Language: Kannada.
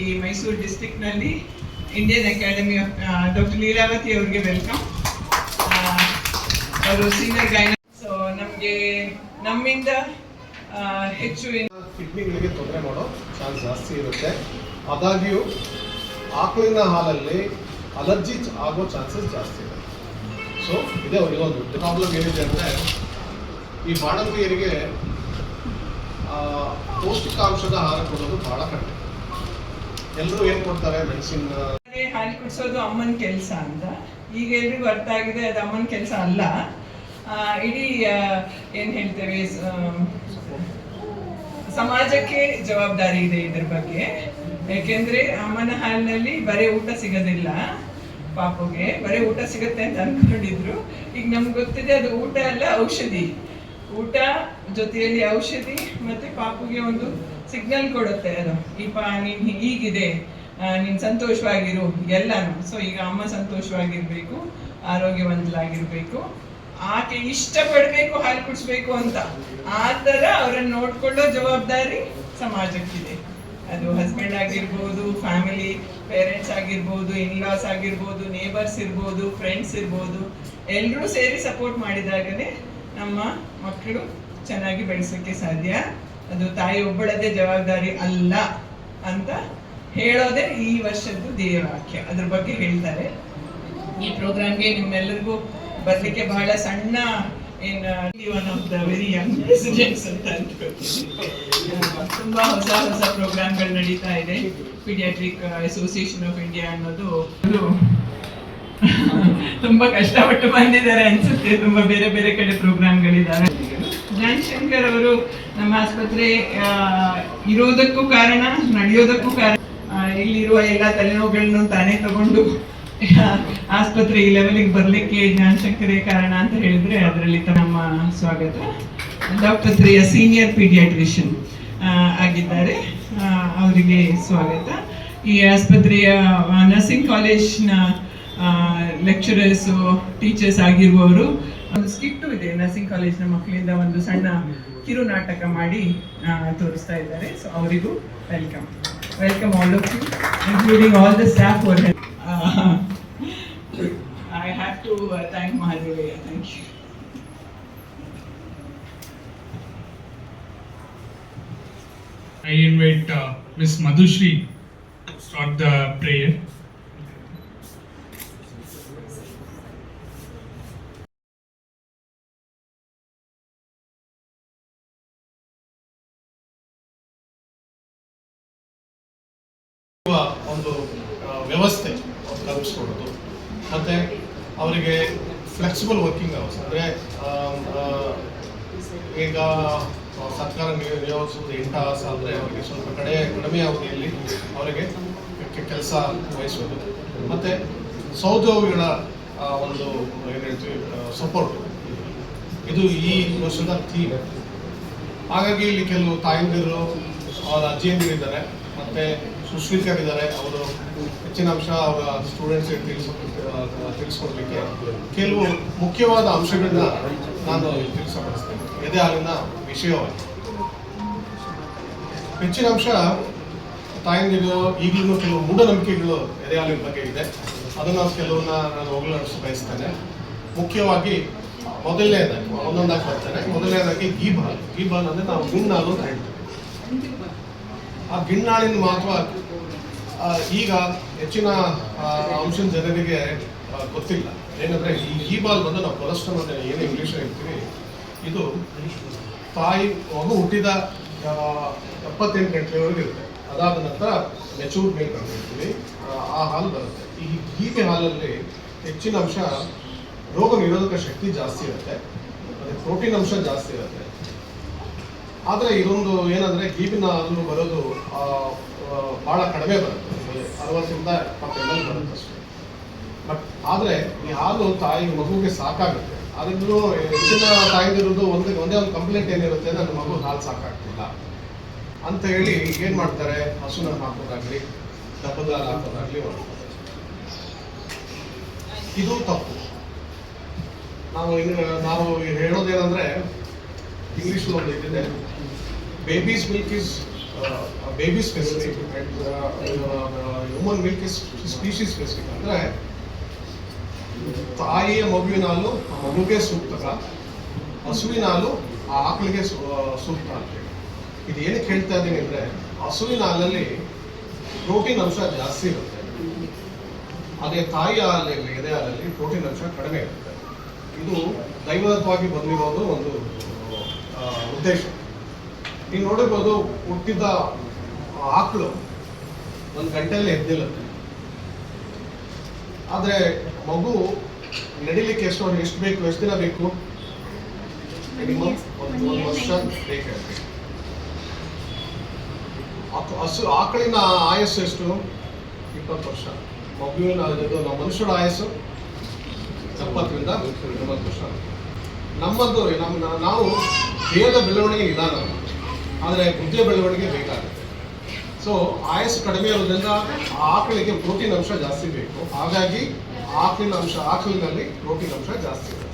ಈ ಮೈಸೂರು ಡಿಸ್ಟ್ರಿಕ್ಟ್ನಲ್ಲಿ Indian academy of doctor Leelavathi ಅವರಿಗೆ ವೆಲ್ಕಮ್. ಅವರು ಸೀನಿಯರ್ ಗೈನ. ಸೊ ನಮಗೆ ನಮ್ಮಿಂದ ಹೆಚ್ಚು ಕಿಡ್ನಿಗಳಿಗೆ ತೊಂದರೆ ಮಾಡೋ ಚಾನ್ಸ್ ಜಾಸ್ತಿ ಇರುತ್ತೆ. ಆದಾಗ್ಯೂ ಆಕಳಿನ ಹಾಲಲ್ಲಿ ಅಲರ್ಜಿ ಆಗೋ ಚಾನ್ಸಸ್ ಜಾಸ್ತಿ ಇದೆ. ಸೊ ಇದೇ ಅವರಿಗೊಂದು ಪ್ರಾಬ್ಲಮ್ ಏನಿದೆ ಅಂದರೆ, ಈ ಬಾಣಂತಿಯರಿಗೆ ಪೌಷ್ಟಿಕಾಂಶದ ಆಹಾರ ಕೊಡೋದು ಬಹಳ ಕಡಿಮೆ. ಎಲ್ಲರೂ ಏನು ಕೊಡ್ತಾರೆ, ಮೆಡಿಸಿನ್. ಹಾಲು ಕುಡಿಸೋದು ಅಮ್ಮನ ಕೆಲಸ ಅಂತ ಈಗ ಎಲ್ರಿಗೂ ಅರ್ಥ ಆಗಿದೆ. ಅದು ಅಮ್ಮನ ಕೆಲಸ ಅಲ್ಲ, ಇಡೀ ಏನು ಹೇಳ್ತೇವೆ ಸಮಾಜಕ್ಕೆ ಜವಾಬ್ದಾರಿ ಇದೆ ಇದ್ರ ಬಗ್ಗೆ. ಯಾಕೆಂದ್ರೆ ಅಮ್ಮನ ಹಾಲಿನಲ್ಲಿ ಬರೀ ಊಟ ಸಿಗೋದಿಲ್ಲ, ಪಾಪುಗೆ ಬರೀ ಊಟ ಸಿಗುತ್ತೆ ಅಂತ ಅನ್ಕೊಂಡಿದ್ರು. ಈಗ ನಮ್ಗೆ ಗೊತ್ತಿದೆ ಅದು ಊಟ ಅಲ್ಲ, ಔಷಧಿ. ಊಟ ಜೊತೆಯಲ್ಲಿ ಔಷಧಿ, ಮತ್ತೆ ಪಾಪುಗೆ ಒಂದು ಸಿಗ್ನಲ್ ಕೊಡುತ್ತೆ ಅದು, ನೀನ್ ಹೀಗಿದೆ, ನೀನ್ ಸಂತೋಷವಾಗಿರು ಎಲ್ಲಾನು. ಸೊ ಈಗ ಅಮ್ಮ ಸಂತೋಷವಾಗಿರ್ಬೇಕು, ಆರೋಗ್ಯವಂತಲಾಗಿರ್ಬೇಕು, ಆಕೆ ಇಷ್ಟಪಡ್ಬೇಕು ಹಾಲು ಕುಡಿಸ್ಬೇಕು ಅಂತ. ಆ ಥರ ಅವರನ್ನು ನೋಡ್ಕೊಳ್ಳೋ ಜವಾಬ್ದಾರಿ ಸಮಾಜಕ್ಕಿದೆ. ಅದು ಹಸ್ಬೆಂಡ್ ಆಗಿರ್ಬೋದು, ಫ್ಯಾಮಿಲಿ ಪೇರೆಂಟ್ಸ್ ಆಗಿರ್ಬೋದು, ಇನ್ಲಾಸ್ ಆಗಿರ್ಬೋದು, ನೇಬರ್ಸ್ ಇರ್ಬೋದು, ಫ್ರೆಂಡ್ಸ್ ಇರ್ಬೋದು, ಎಲ್ಲರೂ ಸೇರಿ ಸಪೋರ್ಟ್ ಮಾಡಿದಾಗನೇ ನಮ್ಮ ಮಕ್ಕಳು ಚೆನ್ನಾಗಿ ಬೆಳೆಸೋಕ್ಕೆ ಸಾಧ್ಯ. ಅದು ತಾಯಿ ಒಬ್ಬಳದೇ ಜವಾಬ್ದಾರಿ ಅಲ್ಲ ಅಂತ ಹೇಳೋದೇ ಈ ವರ್ಷದ್ದು ಧ್ಯೇಯವಾಕ್ಯ. ಅದ್ರ ಬಗ್ಗೆ ಹೇಳ್ತಾರೆ. ಈ ಪ್ರೋಗ್ರಾಮ್ಗೆ ನಿಮ್ಮೆಲ್ಲರಿಗೂ ಬರ್ಲಿಕ್ಕೆ ಬಹಳ ಸಣ್ಣ one of the very Young presidents ಅಂತ ಅನ್ಕೋತೀನಿ. ತುಂಬಾ ಹೊಸ ಪ್ರೋಗ್ರಾಮ್ಗಳು ನಡೀತಾ ಇದೆ. ಪೀಡಿಯಾಟ್ರಿಕ್ ಅಸೋಸಿಯೇಷನ್ ಆಫ್ ಇಂಡಿಯಾ ಅನ್ನೋದು ತುಂಬಾ ಕಷ್ಟಪಟ್ಟು ಬಂದಿದ್ದಾರೆ ಅನ್ಸುತ್ತೆ. ತುಂಬಾ ಬೇರೆ ಬೇರೆ ಕಡೆ ಪ್ರೋಗ್ರಾಮ್ಗಳಿದ್ದಾವೆ. ಜ್ಞಾನಶಂಕರ್ ಅವರು ನಮ್ಮ ಆಸ್ಪತ್ರೆ ಇರೋದಕ್ಕೂ ಕಾರಣ, ನಡೆಯೋದಕ್ಕೂ ಕಾರಣ. ಇಲ್ಲಿರುವ ಎಲ್ಲ ತಲೆನೋವುಗಳನ್ನು ತಾನೇ ತಗೊಂಡು ಆಸ್ಪತ್ರೆ ಈ ಲೆವೆಲ್ಗೆ ಬರ್ಲಿಕ್ಕೆ ಜ್ಞಾನಶಂಕರೇ ಕಾರಣ ಅಂತ ಹೇಳಿದ್ರೆ ಅದರಲ್ಲಿ ನಮ್ಮ ಸ್ವಾಗತ. ಡಾಕ್ಟರ್ ತ್ರಿಯ ಸೀನಿಯರ್ ಪೀಡಿಯಾಟ್ರಿಷಿಯನ್ ಆಗಿದ್ದಾರೆ, ಅವರಿಗೆ ಸ್ವಾಗತ. ಈ ಆಸ್ಪತ್ರೆಯ ನರ್ಸಿಂಗ್ ಕಾಲೇಜ್ನ ಲೆಕ್ಚರರ್ಸು, ಟೀಚರ್ಸ್ ಆಗಿರುವವರು. ಒಂದು ಸ್ಕಿಟ್ಟು ಇದೆ ನರ್ಸಿಂಗ್ ಕಾಲೇಜ್ನ ಮಕ್ಕಳಿಂದ, ಒಂದು ಸಣ್ಣ ಕಿರು ನಾಟಕ ಮಾಡಿ ತೋರಿಸ್ತಾ ಇದ್ದಾರೆ. ಸೊ ಅವರಿಗೂ welcome. Welcome all of you, including all the staff. I have to thank Mahadevaya. Thank you. I invite Ms. Madhushri to start the prayer. ಒಂದು ವ್ಯವಸ್ಥೆ ಕಲ್ಪಿಸ್ಕೊಡೋದು, ಮತ್ತು ಅವರಿಗೆ ಫ್ಲೆಕ್ಸಿಬಲ್ ವರ್ಕಿಂಗ್ ಅವರ್ಸ್. ಅಂದರೆ ಈಗ ಸರ್ಕಾರ ನಿಯೋಜಿಸೋದು 8 ಅವರ್ಸ್ ಆದರೆ ಅವರಿಗೆ ಸ್ವಲ್ಪ ಕಡಿಮೆ ಅವಧಿಯಲ್ಲಿ ಅವರಿಗೆ ಕೆಲಸ ವಹಿಸೋದು, ಮತ್ತು ಸಹೋದ್ಯೋಗಿಗಳ ಒಂದು ಏನು ಹೇಳ್ತೀವಿ ಸಪೋರ್ಟ್, ಇದು ಈ ವರ್ಷದ ಥೀಮ್. ಹಾಗಾಗಿ ಇಲ್ಲಿ ಕೆಲವು ತಾಯಂದಿರು, ಅವರ ಅಜ್ಜಿಯಂದಿರಿದ್ದಾರೆ, ಮತ್ತು ಸುಶ್ರೀಕರಿದ್ದಾರೆ. ಅವರು ಹೆಚ್ಚಿನ ಅಂಶ ಅವರ ಸ್ಟೂಡೆಂಟ್ಸ್ಗೆ ತಿಳಿಸ್ಕೊಡ್ಲಿಕ್ಕೆ ಕೆಲವು ಮುಖ್ಯವಾದ ಅಂಶಗಳನ್ನ ನಾನು ತಿಳಿಸಪಡಿಸ್ತೇನೆ. ಎದೆ ಹಾಲಿನ ವಿಷಯವಾಗಿ ಹೆಚ್ಚಿನ ಅಂಶ ತಾಯಂದಿರು ಈಗಲೂ ಕೆಲವು ಮೂಢನಂಬಿಕೆಗಳು ಎದೆ ಹಾಲಿನ ಬಗ್ಗೆ ಇದೆ. ಅದನ್ನು ಕೆಲವನ್ನ ನಾನು ಹೋಗಲಾಡಿಸ ಬಯಸ್ತೇನೆ. ಮುಖ್ಯವಾಗಿ ಮೊದಲನೇದಾಗಿ ಒಂದೊಂದಾಗಿ ಬರ್ತೇನೆ. ಮೊದಲನೇದಾಗಿ ಗೀಬಾಲ್ ಅಂದರೆ ನಾವು ಗಿಣ್ಣಾಲು ಅಂತ ಹೇಳ್ತೇವೆ. ಆ ಗಿಣ್ಣಾಳಿನ ಮಹತ್ವ ಈಗ ಹೆಚ್ಚಿನ ಅಂಶದ ಜನರಿಗೆ ಗೊತ್ತಿಲ್ಲ. ಏನಂದರೆ ಈ ಗೀಬಾಲ್ ಬಂದು ನಾವು ಕೊಲೆಸ್ಟ್ರಾಲ್ ಅಂತ ಏನು ಇಂಗ್ಲೀಷ್ ಹೇಳ್ತೀವಿ, ಇದು ತಾಯಿ ಮಗು ಹುಟ್ಟಿದ 78 ಗಂಟೆವರೆಗೂ ಇರುತ್ತೆ. ಅದಾದ ನಂತರ ಮೆಚೂರ್ ಮಿಲ್ಕ್ ಅಂತ ಹೇಳ್ತೀವಿ, ಆ ಹಾಲು ಬರುತ್ತೆ. ಈ ಗೀಬೆ ಹಾಲಲ್ಲಿ ಹೆಚ್ಚಿನ ಅಂಶ ರೋಗ ನಿರೋಧಕ ಶಕ್ತಿ ಜಾಸ್ತಿ ಇರುತ್ತೆ, ಮತ್ತು ಪ್ರೋಟೀನ್ ಅಂಶ ಜಾಸ್ತಿ ಇರುತ್ತೆ. ಆದರೆ ಇದೊಂದು ಏನಂದರೆ ಗೀಬಿನ ಹಾಲು ಬರೋದು ಭಾಳ ಕಡಿಮೆ ಬರುತ್ತೆ, 60ರಿಂದ 70 ml ಬರುತ್ತೆ ಅಷ್ಟೇ. ಬಟ್ ಆದರೆ ಈ ಹಾಲು ತಾಯಿ ಮಗುವಿಗೆ ಸಾಕಾಗುತ್ತೆ. ಆದ್ರೂ ಹೆಚ್ಚಿನ ತಾಯಿದಿರೋದು ಒಂದೇ ಒಂದು ಕಂಪ್ಲೇಂಟ್ ಏನಿರುತ್ತೆ, ನನ್ನ ಮಗು ಹಾಲು ಸಾಕಾಗ್ತಿಲ್ಲ ಅಂತ ಹೇಳಿ ಏನು ಮಾಡ್ತಾರೆ, ಹಸುನ ಹಾಕೋದಾಗಲಿ ದಪ್ಪದ ಹಾಲು ಹಾಕೋದಾಗಲಿ ಮಾಡ್ತಾರೆ. ಇದು ತಪ್ಪು. ನಾವು ಹೇಳೋದೇನೆಂದರೆ, ಇಂಗ್ಲೀಷ್ ಒಂದು ಇದಿದೆ, babies milk is babies facility human milk species specific ಅಂದರೆ ತಾಯಿಯ ಮಗುವಿನ ಹಾಲು ಆ ಮಗುಗೆ ಸೂಕ್ತ, ಹಸುವಿನ ಹಾಲು ಆ ಆಕಳಿಗೆ ಸೂಕ್ತ ಅಂತ. ಇದು ಏನಕ್ಕೆ ಹೇಳ್ತಾ ಇದ್ದೀನಿ ಅಂದರೆ ಹಸುವಿನ ಹಾಲಲ್ಲಿ ಪ್ರೋಟೀನ್ ಅಂಶ ಜಾಸ್ತಿ ಇರುತ್ತೆ, ಅದೇ ತಾಯಿ ಹಾಲಲ್ಲಿ ಎದೆ ಹಾಲಲ್ಲಿ ಪ್ರೋಟೀನ್ ಅಂಶ ಕಡಿಮೆ ಇರುತ್ತೆ. ಇದು ದೈವದತ್ತವಾಗಿ ಬಂದಿರೋದು ಒಂದು ಉದ್ದೇಶ. ನೀವು ನೋಡಿರ್ಬೋದು, ಹುಟ್ಟಿದ ಆಕಳು ಒಂದು ಗಂಟೆಯಲ್ಲಿ ಎದ್ದಿಲ್ಲತ್ತೆ, ಆದರೆ ಮಗು ನಡಿಲಿಕ್ಕೆ ಎಷ್ಟು ಬೇಕು, ಎಷ್ಟು ದಿನ ಬೇಕು? ಮಿನಿಮಮ್ ಒಂದು ವರ್ಷ ಬೇಕಾಗುತ್ತೆ. ಆಕಳಿನ ಆಯಸ್ಸು ಎಷ್ಟು? 20 ವರ್ಷ. ಮಗುವಿನ ನಮ್ಮ ಮನುಷ್ಯರ ಆಯಸ್ಸು 70ರಿಂದ 80 ವರ್ಷ. ನಮ್ಮದು ನಾವು ದೇಹದ ಬೆಳವಣಿಗೆ ನಿಧಾನ, ಆದರೆ ಬುದ್ಧಿಯ ಬೆಳವಣಿಗೆ ಬೇಕಾಗುತ್ತೆ. ಸೊ ಆಯಸ್ಸು ಕಡಿಮೆ ಇರೋದ್ರಿಂದ ಆಕಳಿಗೆ ಪ್ರೋಟೀನ್ ಅಂಶ ಜಾಸ್ತಿ ಬೇಕು. ಹಾಗಾಗಿ ಆಕಳಿನಲ್ಲಿ ಪ್ರೋಟೀನ್ ಅಂಶ ಜಾಸ್ತಿ ಇದೆ.